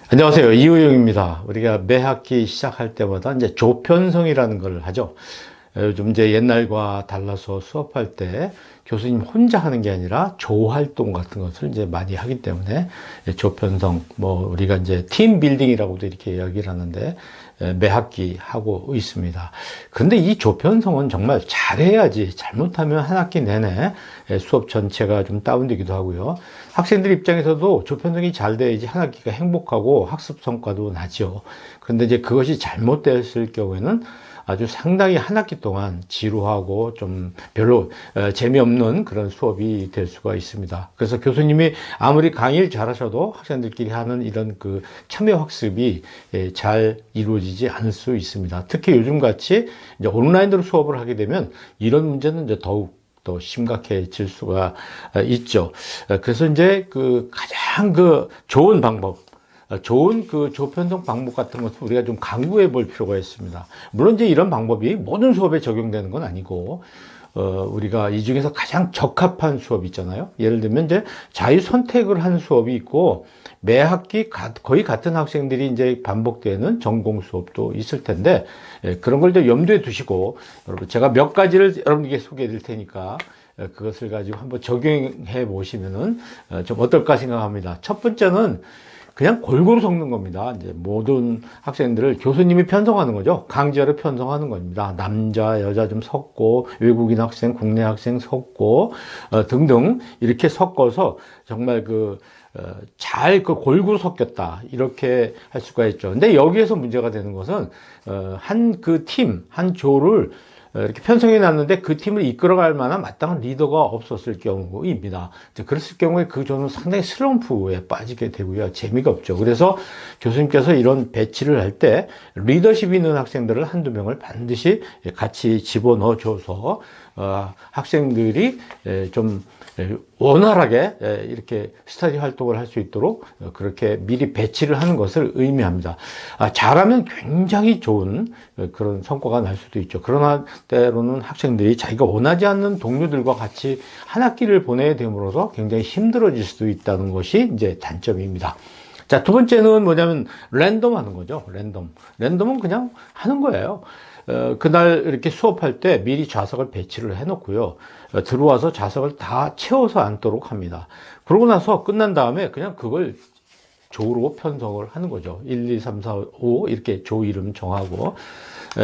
안녕하세요. 이우영입니다. 우리가 매 학기 시작할 때마다 이제 조편성이라는 걸 하죠. 요즘 이제 옛날과 달라서 수업할 때 교수님 혼자 하는 게 아니라 조활동 같은 것을 이제 많이 하기 때문에 조편성, 뭐 우리가 이제 팀 빌딩이라고도 이렇게 이야기를 하는데 매 학기 하고 있습니다. 그런데 이 조편성은 정말 잘해야지, 잘못하면 한 학기 내내 수업 전체가 좀 다운되기도 하고요. 학생들 입장에서도 조편성이 잘 돼야지 한 학기가 행복하고 학습 성과도 나죠. 그런데 이제 그것이 잘못됐을 경우에는 아주 상당히 한 학기 동안 지루하고 좀 별로 재미없는 그런 수업이 될 수가 있습니다. 그래서 교수님이 아무리 강의를 잘하셔도 학생들끼리 하는 이런 그 참여 학습이 잘 이루어지지 않을 수 있습니다. 특히 요즘 같이 이제 온라인으로 수업을 하게 되면 이런 문제는 이제 더욱 더 심각해질 수가 있죠. 그래서 이제 그 가장 그 좋은 방법, 좋은 그 조편성 방법 같은 것을 우리가 좀 강구해 볼 필요가 있습니다. 물론 이제 이런 방법이 모든 수업에 적용되는 건 아니고, 우리가 이 중에서 가장 적합한 수업이 있잖아요. 예를 들면 이제 자유 선택을 하는 수업이 있고, 매 학기 거의 같은 학생들이 이제 반복되는 전공 수업도 있을 텐데, 그런 걸 좀 염두에 두시고, 여러분, 제가 몇 가지를 여러분에게 소개해 드릴 테니까, 그것을 가지고 한번 적용해 보시면은 좀 어떨까 생각합니다. 첫 번째는 그냥 골고루 섞는 겁니다. 이제 모든 학생들을 교수님이 편성하는 거죠. 강제로 편성하는 겁니다. 남자, 여자 좀 섞고, 외국인 학생, 국내 학생 섞고, 등등, 이렇게 섞어서 정말 잘 골고루 섞였다. 이렇게 할 수가 있죠. 근데 여기에서 문제가 되는 것은, 한 한 조를 이렇게 편성해 놨는데 그 팀을 이끌어갈 만한 마땅한 리더가 없었을 경우입니다. 그랬을 경우에 그 조는 상당히 슬럼프에 빠지게 되고요. 재미가 없죠. 그래서 교수님께서 이런 배치를 할 때 리더십 있는 학생들을 한두 명을 반드시 같이 집어넣어 줘서 학생들이 좀 원활하게 이렇게 스터디 활동을 할 수 있도록 그렇게 미리 배치를 하는 것을 의미합니다. 잘하면 굉장히 좋은 그런 성과가 날 수도 있죠. 그러나 때로는 학생들이 자기가 원하지 않는 동료들과 같이 한 학기를 보내야 됨으로써 굉장히 힘들어질 수도 있다는 것이 이제 단점입니다. 자, 두 번째는 뭐냐면 랜덤 하는 거죠. 랜덤은 그냥 하는 거예요. 그날 이렇게 수업할 때 미리 좌석을 배치를 해 놓고요. 들어와서 좌석을 다 채워서 앉도록 합니다. 그러고 나서 끝난 다음에 그냥 그걸 조로 편성을 하는 거죠. 1, 2, 3, 4, 5 이렇게 조 이름 정하고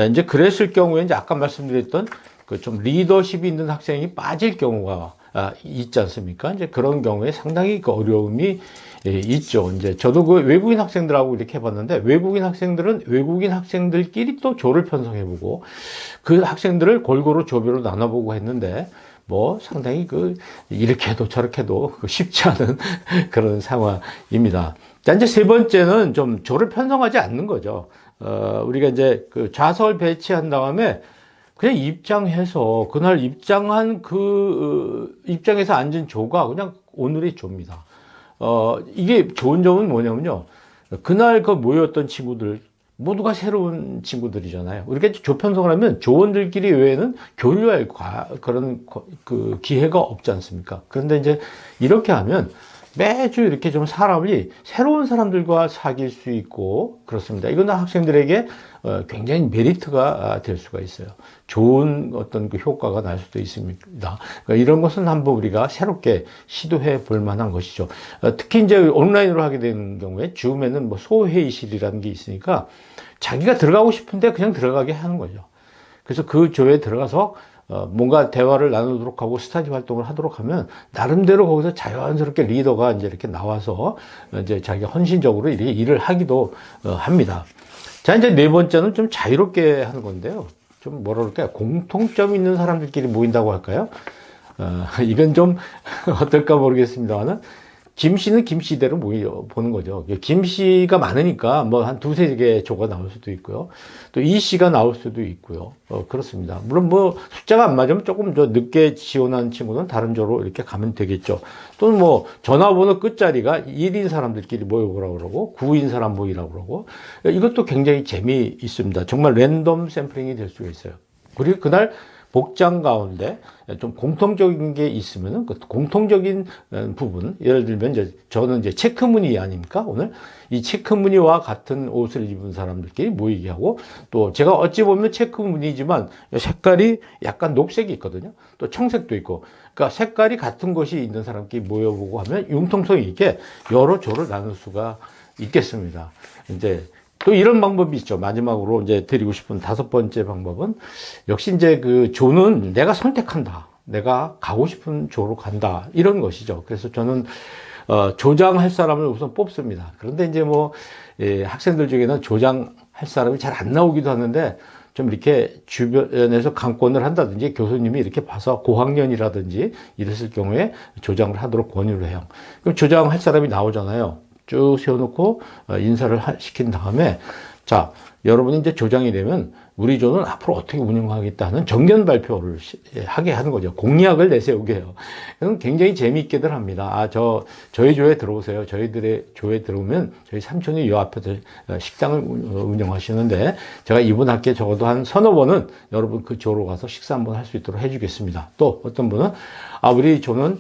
이제 그랬을 경우에 이제 아까 말씀드렸던 그 좀 리더십이 있는 학생이 빠질 경우가 있지 않습니까? 이제 그런 경우에 상당히 그 어려움이 있죠. 이제 저도 그 외국인 학생들하고 이렇게 해봤는데 외국인 학생들은 외국인 학생들끼리 또 조를 편성해보고 그 학생들을 골고루 조별로 나눠보고 했는데 뭐 상당히 이렇게 해도 저렇게 해도 쉽지 않은 그런 상황입니다. 자, 이제 세 번째는 좀 조를 편성하지 않는 거죠. 우리가 이제 그 좌석을 배치한 다음에 그냥 입장해서 그날 입장한 입장에서 앉은 조가 그냥 오늘의 조입니다. 이게 좋은 점은 뭐냐면요. 그날 모였던 친구들 모두가 새로운 친구들이잖아요. 우리가 조편성을 하면 조원들끼리 외에는 교류할 그런 그 기회가 없지 않습니까? 그런데 이제 이렇게 하면 매주 이렇게 좀 사람이 새로운 사람들과 사귈 수 있고 그렇습니다. 이건 학생들에게 굉장히 메리트가 될 수가 있어요. 좋은 어떤 그 효과가 날 수도 있습니다. 그러니까 이런 것은 한번 우리가 새롭게 시도해 볼 만한 것이죠. 특히 이제 온라인으로 하게 되는 경우에 줌에는 뭐 소회의실이라는 게 있으니까 자기가 들어가고 싶은데 그냥 들어가게 하는 거죠. 그래서 그 조에 들어가서 뭔가 대화를 나누도록 하고 스터디 활동을 하도록 하면 나름대로 거기서 자연스럽게 리더가 이제 이렇게 나와서 이제 자기가 헌신적으로 이렇게 일을 하기도 합니다. 자, 이제 네 번째는 좀 자유롭게 하는 건데요. 좀 뭐라 그럴까요? 공통점 있는 사람들끼리 모인다고 할까요? 이건 좀 어떨까 모르겠습니다만은 김씨는 김씨대로 보는 거죠. 김씨가 많으니까 뭐 한 두세 개 조가 나올 수도 있고요. 또 이씨가 나올 수도 있고요. 그렇습니다. 물론 뭐 숫자가 안 맞으면 조금 더 늦게 지원한 친구는 다른 조로 이렇게 가면 되겠죠. 또는 뭐 전화번호 끝자리가 1인 사람들끼리 모여보라고 그러고 9인 사람 모이라고 그러고 이것도 굉장히 재미있습니다. 정말 랜덤 샘플링이 될 수가 있어요. 그리고 그날 복장 가운데 좀 공통적인 게 있으면은 그 공통적인 부분, 예를 들면 이제 저는 이제 체크 무늬 아닙니까? 오늘 이 체크 무늬와 같은 옷을 입은 사람들끼리 모이게 하고, 또 제가 어찌 보면 체크 무늬지만 색깔이 약간 녹색이 있거든요. 또 청색도 있고, 그러니까 색깔이 같은 것이 있는 사람끼리 모여보고 하면 융통성이 있게 여러 조를 나눌 수가 있겠습니다. 이제 또 이런 방법이 있죠. 마지막으로 이제 드리고 싶은 5번째 방법은, 역시 이제 그 조는 내가 선택한다. 내가 가고 싶은 조로 간다. 이런 것이죠. 그래서 저는 조장할 사람을 우선 뽑습니다. 그런데 이제 뭐 학생들 중에는 조장할 사람이 잘 안 나오기도 하는데, 좀 이렇게 주변에서 강권을 한다든지 교수님이 이렇게 봐서 고학년이라든지 이랬을 경우에 조장을 하도록 권유를 해요. 그럼 조장할 사람이 나오잖아요. 쭉 세워놓고 인사를 시킨 다음에, 자, 여러분이 이제 조장이 되면 우리 조는 앞으로 어떻게 운영하겠다는 정견 발표를 하게 하는 거죠. 공약을 내세우게 해요. 그럼 굉장히 재미있게들 합니다. 아, 저희 조에 들어오세요. 저희들의 조에 들어오면 저희 삼촌이 요 앞에서 식당을 운영하시는데, 제가 이번 학기에 적어도 한 서너 번은 여러분 그 조로 가서 식사 한번 할 수 있도록 해주겠습니다. 또 어떤 분은, 아, 우리 조는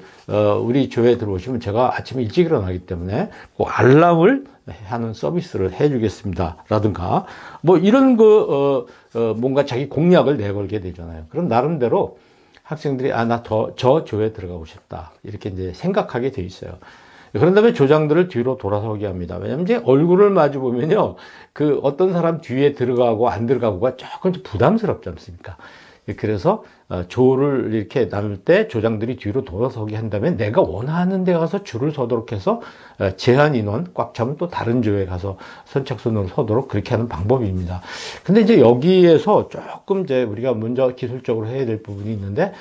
우리 조에 들어오시면 제가 아침에 일찍 일어나기 때문에 꼭 알람을 하는 서비스를 해주겠습니다. 라든가, 뭐 이런 뭔가 자기 공약을 내걸게 되잖아요. 그럼 나름대로 학생들이, 아, 저 조에 들어가고 싶다. 이렇게 이제 생각하게 돼 있어요. 그런 다음에 조장들을 뒤로 돌아서게 합니다. 왜냐면 이제 얼굴을 마주 보면요, 그 어떤 사람 뒤에 들어가고 안 들어가고가 조금 부담스럽지 않습니까? 그래서 조를 이렇게 나눌 때 조장들이 뒤로 돌아서게 한다면 내가 원하는 데 가서 줄을 서도록 해서 제한 인원 꽉 차면 또 다른 조에 가서 선착순으로 서도록 그렇게 하는 방법입니다. 근데 이제 여기에서 조금 이제 우리가 먼저 기술적으로 해야 될 부분이 있는데,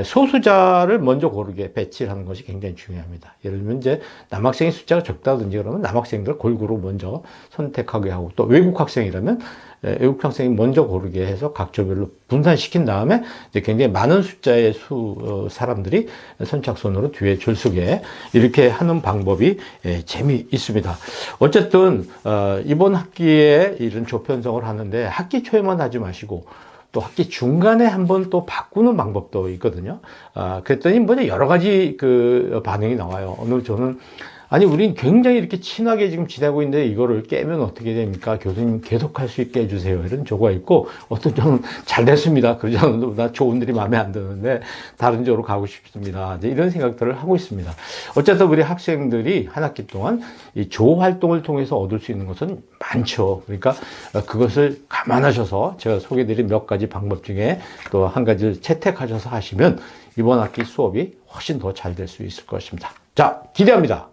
소수자를 먼저 고르게 배치를 하는 것이 굉장히 중요합니다. 예를 들면 이제 남학생의 숫자가 적다든지 그러면 남학생들을 골고루 먼저 선택하게 하고, 또 외국 학생이라면 외국 학생이 먼저 고르게 해서 각 조별로 분산시킨 다음에 이제 굉장히 많은 숫자의 사람들이 선착순으로 뒤에 줄 서게 이렇게 하는 방법이 재미있습니다. 어쨌든 이번 학기에 이런 조편성을 하는데 학기 초에만 하지 마시고 또 학기 중간에 한번 또 바꾸는 방법도 있거든요. 그랬더니 뭐 여러 가지 그 반응이 나와요. 오늘 저는, 아니, 우린 굉장히 이렇게 친하게 지금 지내고 있는데 이거를 깨면 어떻게 됩니까? 교수님 계속 할 수 있게 해주세요. 이런 조가 있고, 어떤 조는 잘 됐습니다. 그러지 않아도 나 조원들이 마음에 안 드는데 다른 조로 가고 싶습니다. 이제 이런 생각들을 하고 있습니다. 어쨌든 우리 학생들이 한 학기 동안 이 조 활동을 통해서 얻을 수 있는 것은 많죠. 그러니까 그것을 감안하셔서 제가 소개드린 몇 가지 방법 중에 또 한 가지를 채택하셔서 하시면 이번 학기 수업이 훨씬 더 잘 될 수 있을 것입니다. 자, 기대합니다.